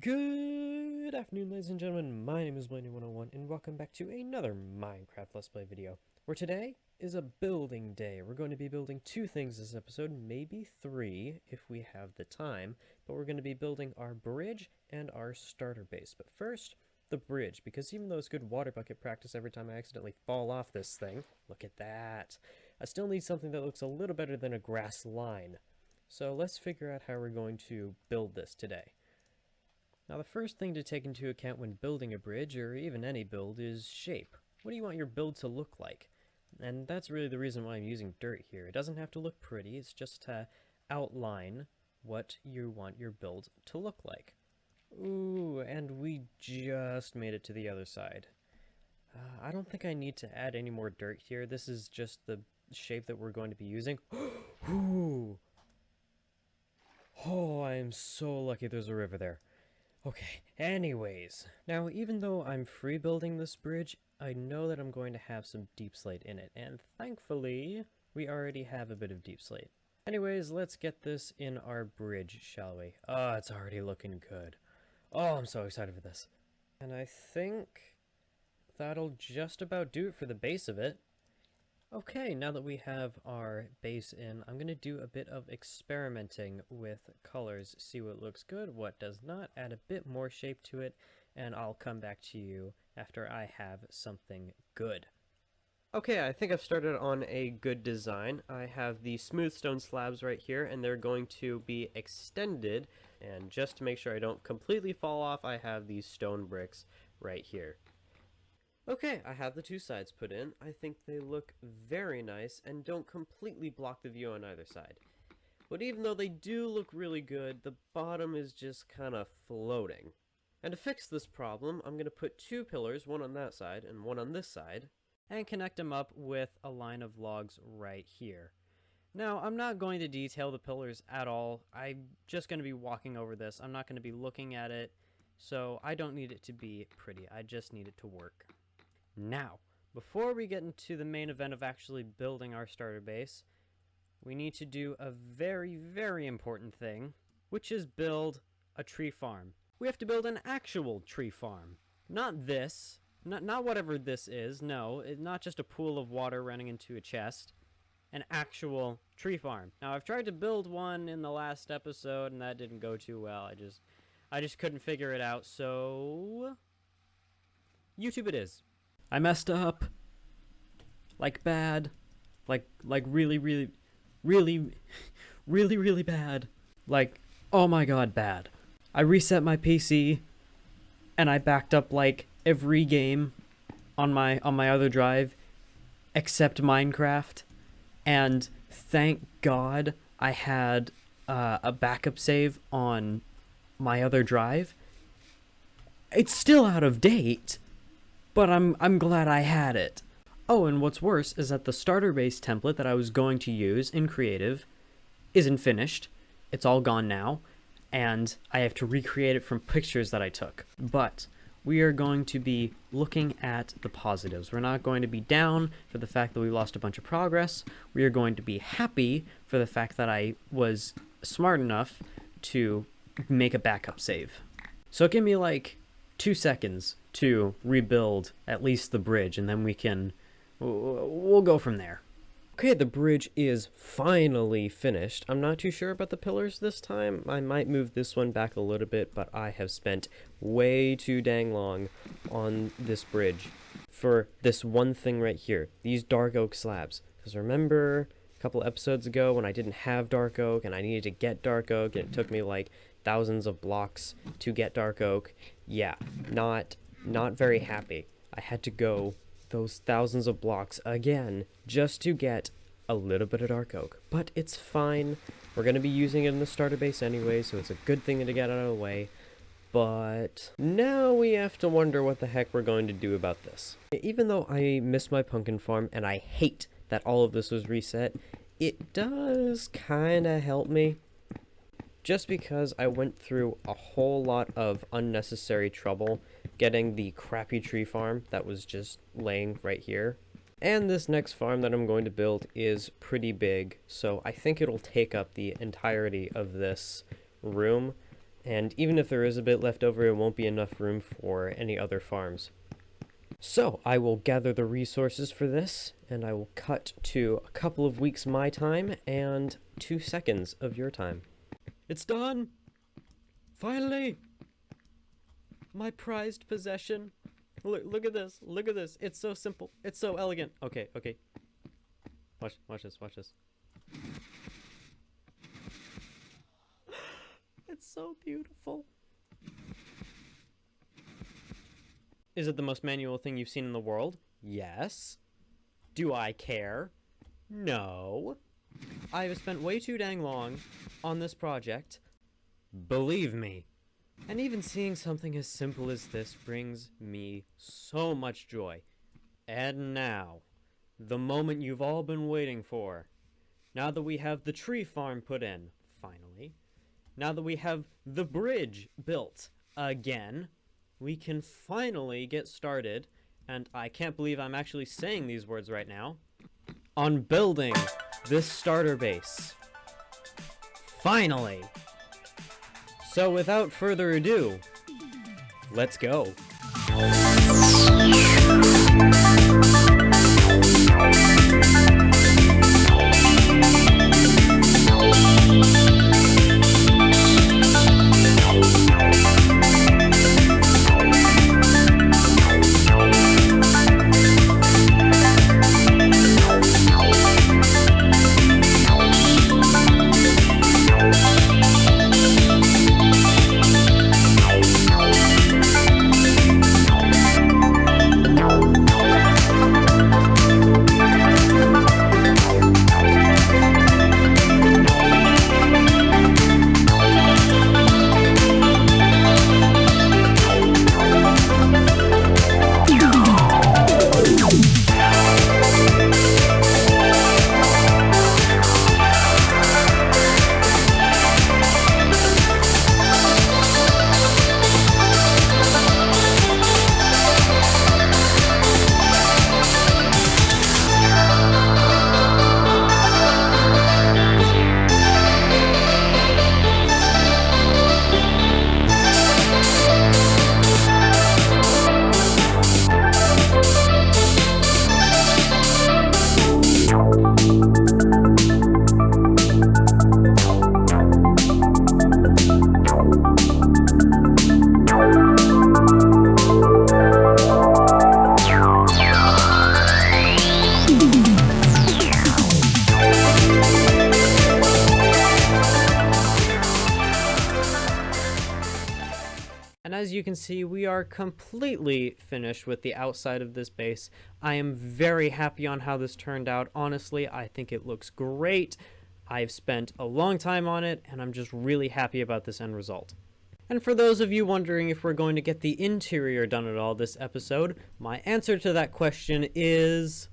Good afternoon, ladies and gentlemen. My name is Blaney101, and welcome back to another Minecraft Let's Play video, where today is a building day. We're going to be building two things this episode, maybe three if we have the time, but we're going to be building our bridge and our starter base. But first, the bridge, because even though it's good water bucket practice every time I accidentally fall off this thing, look at that, I still need something that looks a little better than a grass line. So let's figure out how we're going to build this today. Now, the first thing to take into account when building a bridge, or even any build, is shape. What do you want your build to look like? And that's really the reason why I'm using dirt here. It doesn't have to look pretty, it's just to outline what you want your build to look like. Ooh, and we just made it to the other side. I don't think I need to add any more dirt here. This is just the shape that we're going to be using. Ooh! Oh, I am so lucky there's a river there. Okay, anyways, now even though I'm free building this bridge, I know that I'm going to have some deep slate in it, and thankfully, we already have a bit of deep slate. Anyways, let's get this in our bridge, shall we? Oh, it's already looking good. Oh, I'm so excited for this. And I think that'll just about do it for the base of it. Okay, now that we have our base in, I'm going to do a bit of experimenting with colors, see what looks good, what does not, add a bit more shape to it, and I'll come back to you after I have something good. Okay, I think I've started on a good design. I have the smooth stone slabs right here, and they're going to be extended, and just to make sure I don't completely fall off, I have these stone bricks right here. Okay, I have the two sides put in. I think they look very nice and don't completely block the view on either side. But even though they do look really good, the bottom is just kind of floating. And to fix this problem, I'm going to put two pillars, one on that side and one on this side, and connect them up with a line of logs right here. Now, I'm not going to detail the pillars at all. I'm just going to be walking over this. I'm not going to be looking at it, so I don't need it to be pretty. I just need it to work. Now, before we get into the main event of actually building our starter base, we need to do a very, very important thing, which is build a tree farm. We have to build an actual tree farm. Not this, not whatever this is, no, not just a pool of water running into a chest. An actual tree farm. Now, I've tried to build one in the last episode, and that didn't go too well. I just couldn't figure it out, so YouTube it is. I messed up. Like bad. Like really, really, really, really, really bad. Like, oh my god, bad. I reset my PC, and I backed up like every game on my other drive, except Minecraft. And thank God I had a backup save on my other drive. It's still out of date, but I'm glad I had it. Oh, and what's worse is that the starter base template that I was going to use in Creative isn't finished. It's all gone now, and I have to recreate it from pictures that I took. But we are going to be looking at the positives. We're not going to be down for the fact that we lost a bunch of progress. We are going to be happy for the fact that I was smart enough to make a backup save. So give me like 2 seconds to rebuild at least the bridge, and then we'll go from there. Okay, the bridge is finally finished. I'm not too sure about the pillars this time. I might move this one back a little bit, but I have spent way too dang long on this bridge for this one thing right here, these dark oak slabs. Because remember a couple episodes ago when I didn't have dark oak and I needed to get dark oak, and it took me like thousands of blocks to get dark oak? Yeah, not very happy. I had to go those thousands of blocks again just to get a little bit of dark oak. But it's fine. We're going to be using it in the starter base anyway, so it's a good thing to get out of the way. But now we have to wonder what the heck we're going to do about this. Even though I miss my pumpkin farm and I hate that all of this was reset, it does kind of help me. Just because I went through a whole lot of unnecessary trouble getting the crappy tree farm that was just laying right here. And this next farm that I'm going to build is pretty big, so I think it'll take up the entirety of this room. And even if there is a bit left over, it won't be enough room for any other farms. So I will gather the resources for this, and I will cut to a couple of weeks my time and 2 seconds of your time. It's done! Finally! My prized possession. Look at this. Look at this. It's so simple. It's so elegant. Okay. Watch this. It's so beautiful. Is it the most manual thing you've seen in the world? Yes. Do I care? No. I have spent way too dang long on this project. Believe me. And even seeing something as simple as this brings me so much joy. And now, the moment you've all been waiting for. Now that we have the tree farm put in, finally. Now that we have the bridge built again, we can finally get started, and I can't believe I'm actually saying these words right now, on building this starter base. Finally! So without further ado, let's go. And as you can see, we are completely finished with the outside of this base. I am very happy on how this turned out. Honestly, I think it looks great. I've spent a long time on it, and I'm just really happy about this end result. And for those of you wondering if we're going to get the interior done at all this episode, my answer to that question is